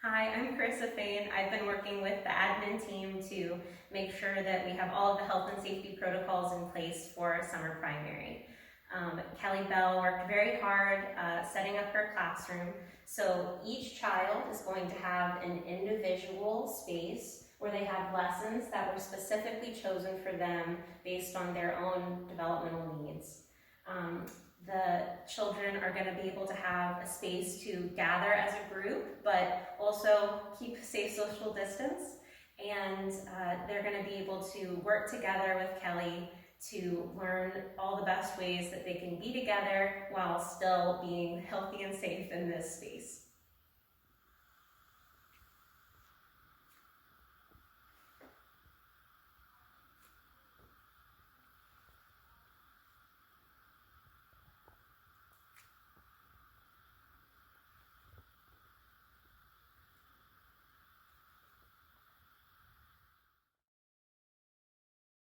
Hi, I'm Carissa Fain. I've been working with the admin team to make sure that we have all of the health and safety protocols in place for summer primary. Kelly Bell worked very hard setting up her classroom. So each child is going to have an individual space where they have lessons that were specifically chosen for them based on their own developmental needs. The children are going to be able to have a space to gather as a group, but also keep safe social distance. And they're going to be able to work together with Kelly to learn all the best ways that they can be together while still being healthy and safe in this space.